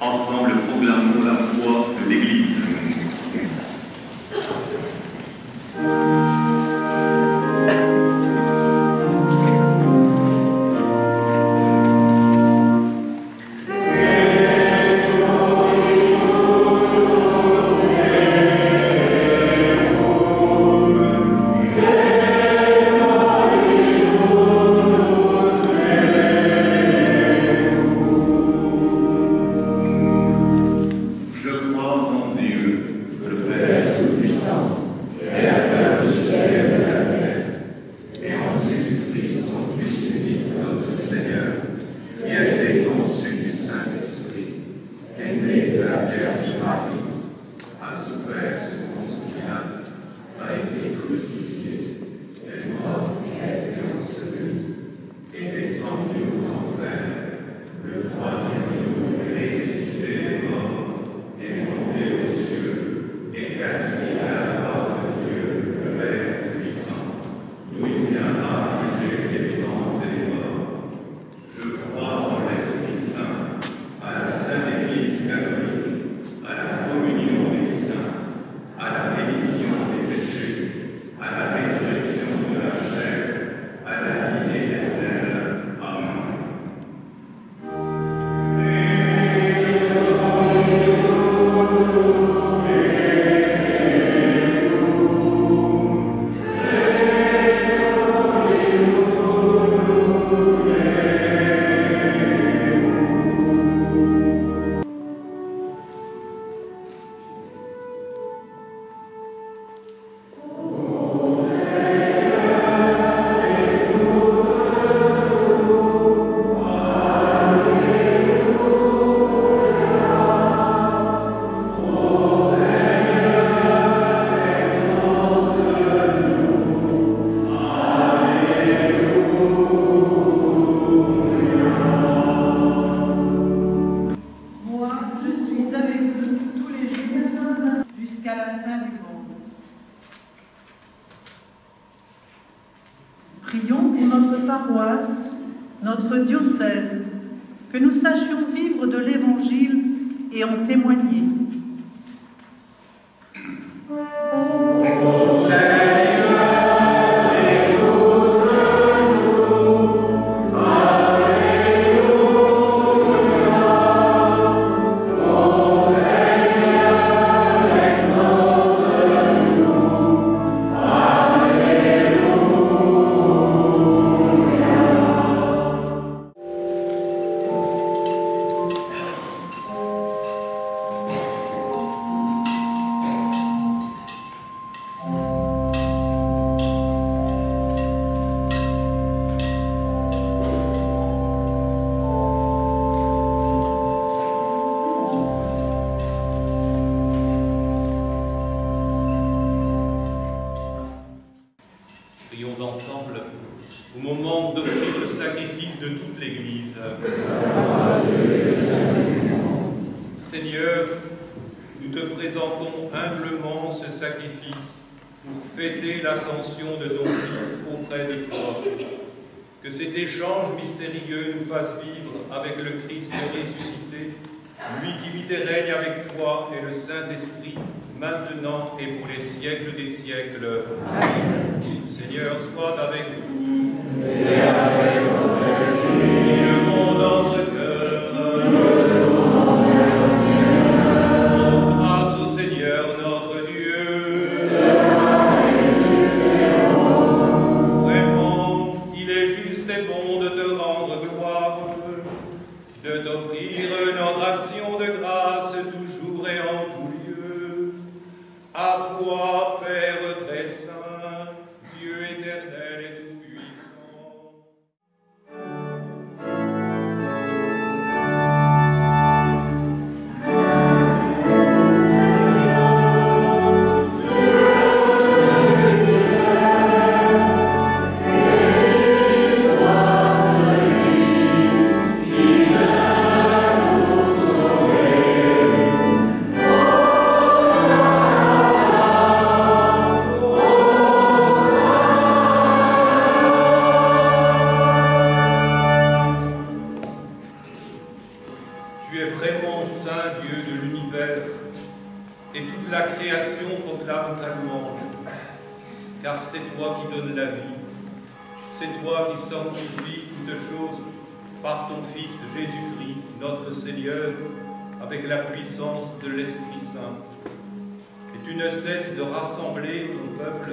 Ensemble, proclamons la foi de l'Église. Prions pour notre paroisse, notre diocèse, que nous sachions vivre de l'Évangile et en témoigner. Prions ensemble au moment d'offrir le sacrifice de toute l'Église. Seigneur, nous te présentons humblement ce sacrifice pour fêter l'ascension de ton Fils auprès de toi. Que cet échange mystérieux nous fasse vivre avec le Christ ressuscité, lui qui vit et règne avec toi et le Saint-Esprit, maintenant et pour les siècles des siècles. Amen. Seigneur, soit avec vous. Et avec votre esprit. Levons notre cœur. Rendons grâce au Seigneur notre Dieu. Vraiment, il est juste et bon de te rendre gloire, de t'offrir notre action de grâce toujours et en tout lieu. À toi, Père très saint, Dieu éternel et tout-puissant. Qui vraiment saint Dieu de l'univers, et toute la création proclame ta louange, car c'est toi qui donnes la vie, c'est toi qui sanctifies toutes choses par ton Fils Jésus-Christ, notre Seigneur, avec la puissance de l'Esprit Saint. Et tu ne cesses de rassembler ton peuple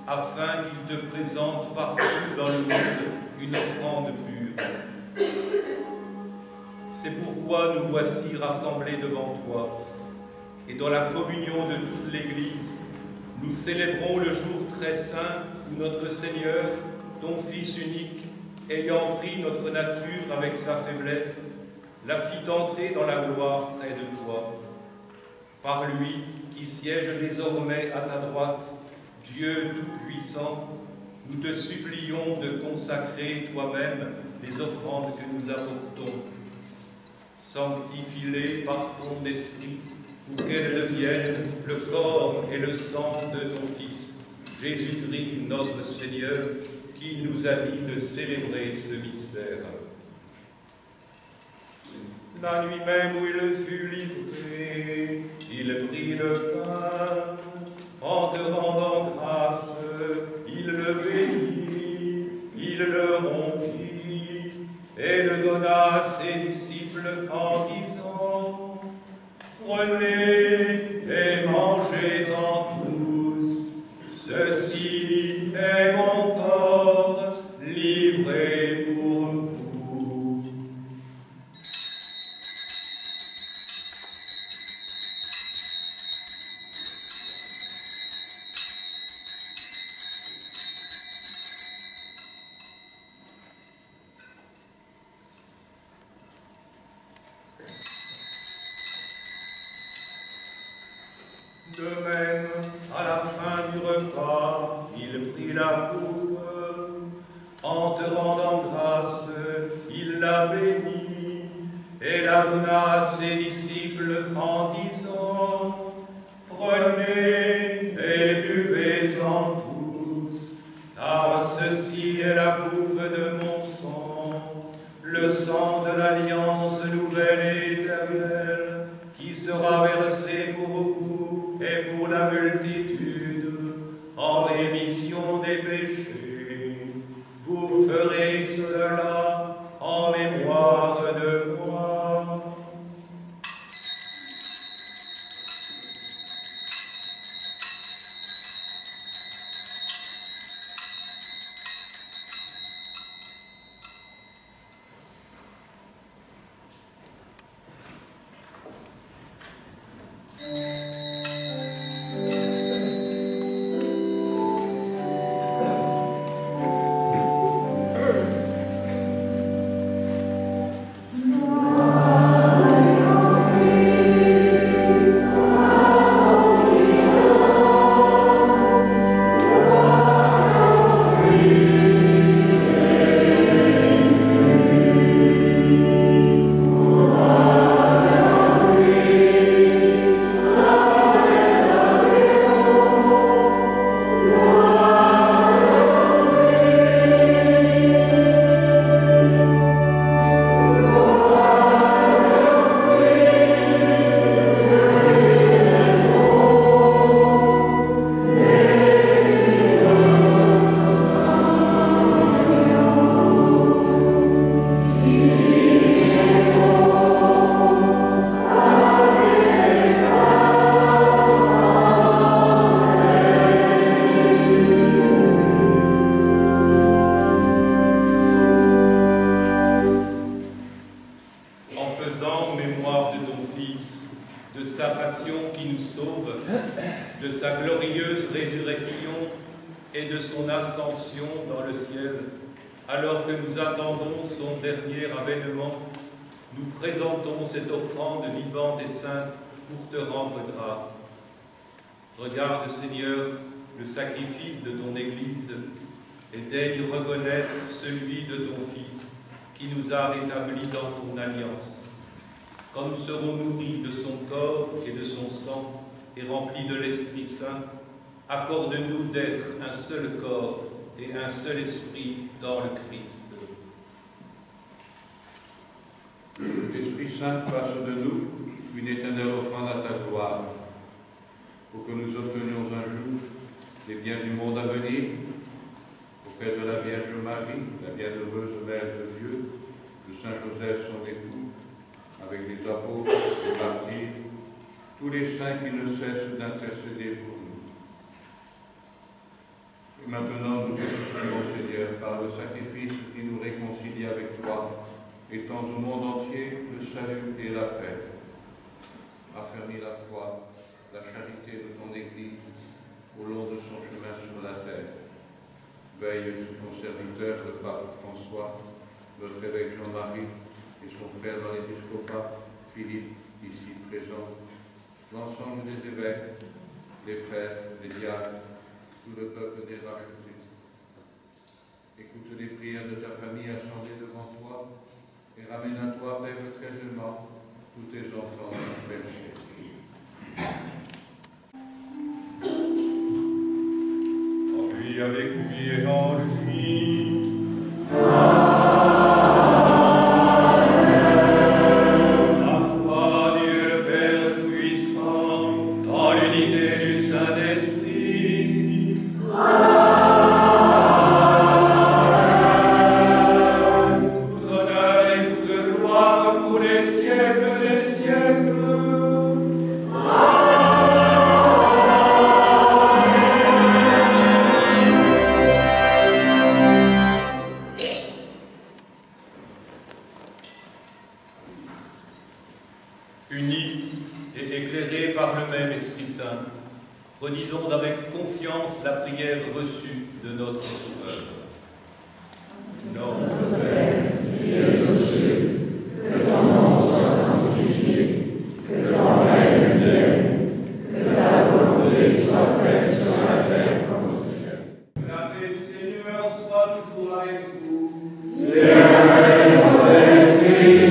afin qu'il te présente partout dans le monde une offrande pure. C'est pourquoi nous voici rassemblés devant toi, et dans la communion de toute l'Église, nous célébrons le jour très saint où notre Seigneur, ton Fils unique, ayant pris notre nature avec sa faiblesse, la fit entrer dans la gloire près de toi. Par lui, qui siège désormais à ta droite, Dieu Tout-Puissant, nous te supplions de consacrer toi-même les offrandes que nous apportons. Sanctifie-les par ton esprit, pour qu'elles deviennent le corps et le sang de ton Fils, Jésus-Christ notre Seigneur, qui nous a dit de célébrer ce mystère. La nuit même où il fut livré, il prit le pain, en te rendant grâce, il le bénit, il le rompit, et le donna à ses disciples en disant, « Prenez et mangez-en tous, ceci est mon corps livré pour vous. » De même, à la fin du repas, il prit la coupe, en te rendant grâce, il la bénit, et la donna à ses disciples en disant, « Prenez et buvez-en tous, car ceci est la coupe de mon sang, le sang de l'alliance nouvelle et éternelle, qui sera versé pour beaucoup et pour la multitude, en rémission des péchés. Vous ferez cela en mémoire de moi. » de sa passion qui nous sauve, de sa glorieuse résurrection et de son ascension dans le ciel, alors que nous attendons son dernier avènement, nous présentons cette offrande vivante et sainte pour te rendre grâce. Regarde, Seigneur, le sacrifice de ton Église et daigne reconnaître celui de ton Fils qui nous a rétablis dans ton alliance. Quand nous serons nourris de son corps et de son sang et remplis de l'Esprit Saint, accorde-nous d'être un seul corps et un seul esprit dans le Christ. l'Esprit Saint fasse de nous une éternelle offrande à ta gloire, pour que nous obtenions un jour les biens du monde à venir, auprès de la Vierge Marie, la bienheureuse Mère de Dieu, de Saint Joseph son époux, avec les apôtres, les martyrs, tous les saints qui ne cessent d'intercéder pour nous. Et maintenant, nous te supplions, Seigneur, par le sacrifice qui nous réconcilie avec toi, étends au monde entier le salut et la paix. Affermis la foi, la charité de ton Église au long de son chemin sur la terre. Veille sur ton serviteur, le pape François, notre évêque Jean-Marie et son frère dans l'épiscopat, Philippe, ici présent, l'ensemble des évêques, les prêtres, les diacres, tout le peuple des rachetés. Écoute les prières de ta famille assemblée devant toi et ramène à toi, Père très aimant, tous tes enfants péchés. En lui, avec lui et en lui. Unis et éclairés par le même Esprit Saint, redisons avec confiance la prière reçue de notre Sauveur. Notre Père, qui es aux cieux, que ton nom soit sanctifié, que ton règne vienne, que ta volonté soit faite sur la terre comme au ciel. Que la paix du Seigneur soit toujours avec vous. Et avec votre esprit.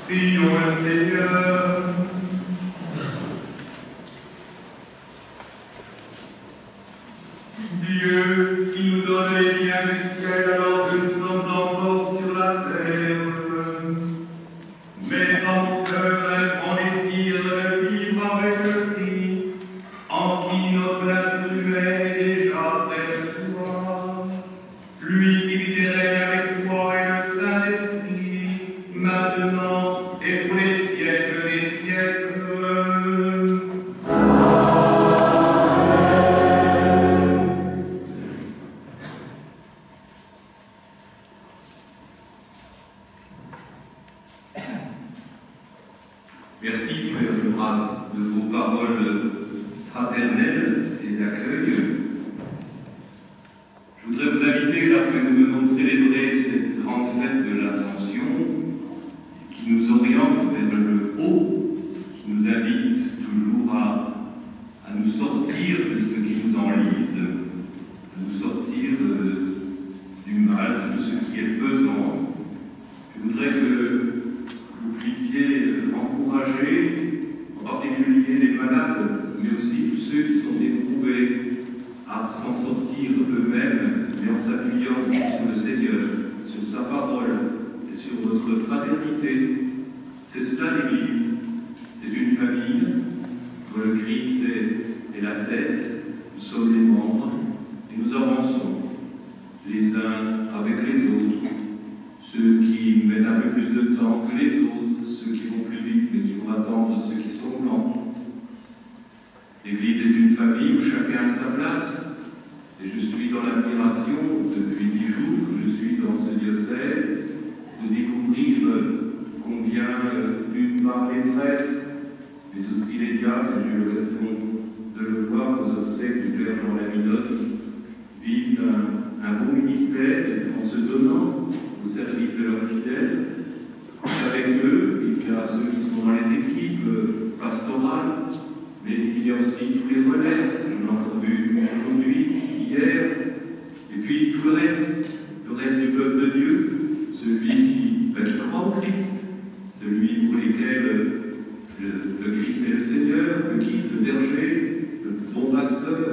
Prions le Seigneur. Dieu qui nous donne les biens du ciel alors que nous sommes encore sur la terre, mets en mon cœur un grand désir de vivre avec le Christ, en qui notre nature humaine est déjà près de toi. Lui qui vit et règne avec toi et le Saint-Esprit, maintenant et pour les siècles des siècles. Merci, Père de grâce, de vos paroles fraternelles et d'accueil. Je voudrais vous inviter, là que nous venons de célébrer cette grande fête de l'Ascension, qui nous oriente vers le haut, qui nous invite toujours à nous sortir de ce qui nous enlise, à nous sortir du mal, de ce qui est pesant. Je voudrais que vous puissiez encourager, en particulier les malades, mais aussi tous ceux qui sont éprouvés à s'en sortir eux-mêmes, mais en s'appuyant aussi sur le Seigneur, sur sa parole et sur notre fraternité. C'est cela l'Église. C'est une famille dont le Christ est la tête, nous sommes les membres, et nous avançons les uns avec les autres. Ceux qui mettent un peu plus de temps que les autres, ceux qui vont plus vite mais qui vont attendre ceux qui sont lents. L'Église est une famille où chacun a sa place. Et je suis dans l'admiration, depuis 10 jours que je suis dans ce diocèse, de découvrir combien, d'une part les prêtres, mais aussi les diacres, j'ai eu l'occasion de le voir aux obsèques du Père Jean Laminotte, vivent un beau ministère en se donnant au service de leurs fidèles. Avec eux, il y a ceux qui sont dans les équipes pastorales, mais il y a aussi tous les relais, on l'a encore vu aujourd'hui, hier, et puis tout le reste du peuple de Dieu, celui qui croit au Christ, celui pour lesquels le Christ est le Seigneur, le guide, le berger, le bon pasteur.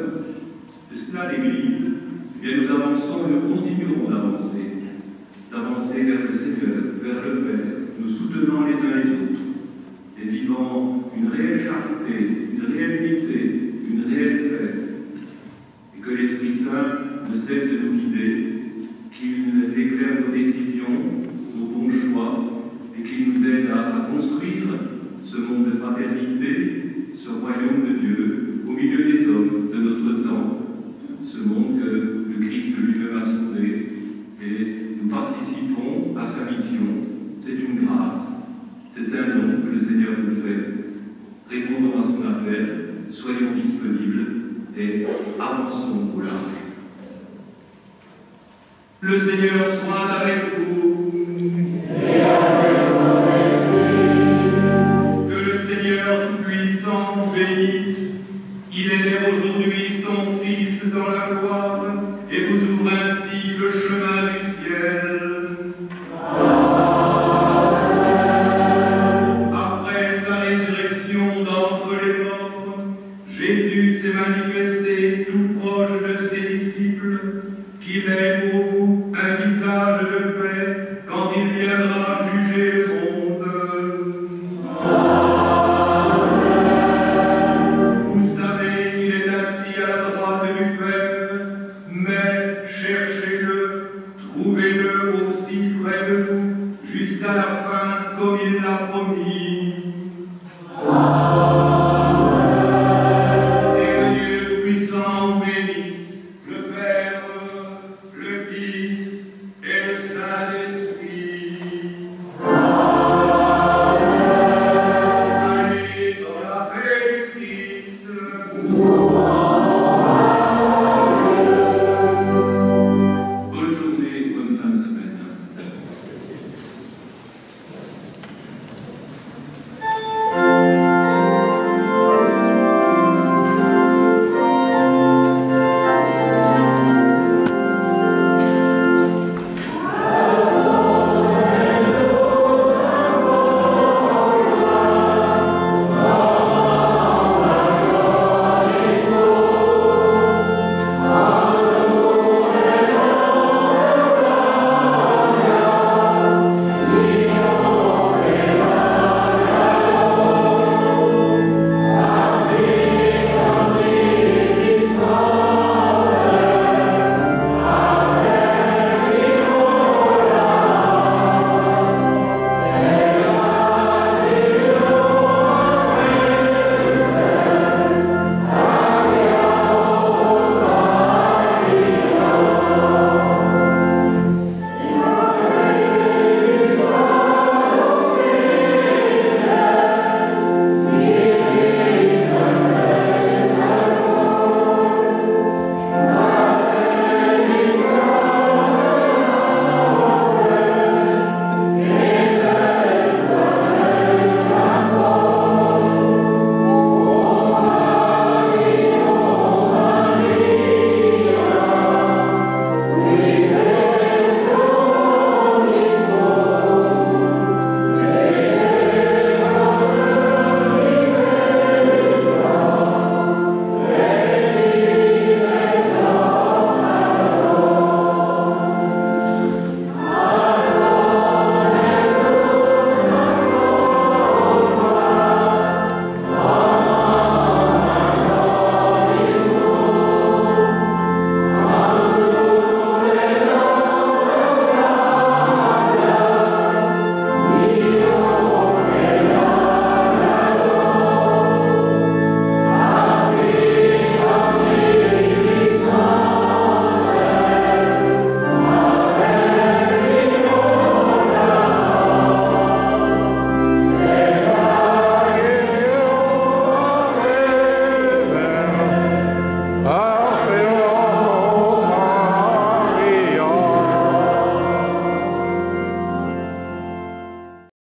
C'est cela l'Église. Et bien nous avançons et nous continuerons d'avancer vers le Seigneur, vers le Père, nous soutenant les uns les autres et vivant une réelle charité, une réelle unité, une réelle paix. Et que l'Esprit Saint ne cesse de nous guider, qu'il éclaire nos décisions, nos bons choix, et qu'il nous aide à construire ce monde de fraternité, ce royaume de Dieu, au milieu des hommes de notre temps, ce monde que le Christ lui-même a sauvé. Et nous participons à sa mission. C'est une grâce, c'est un don que le Seigneur nous fait. Répondons à son appel, soyons disponibles et avançons au large. Le Seigneur soit avec vous. Et avec votre esprit. Que le Seigneur Tout-Puissant vous bénisse. Il élève aujourd'hui son Fils dans la gloire et vous ouvre ainsi le chemin du ciel. Après sa résurrection d'entre les morts, Jésus s'est manifesté tout proche de ses disciples, qu'il est pour vous un visage de paix quand il viendra juger le monde. Vous savez qu'il est assis à la droite du Père, mais cherchez-le, trouvez-le aussi près de vous, jusqu'à la fin comme il l'a promis.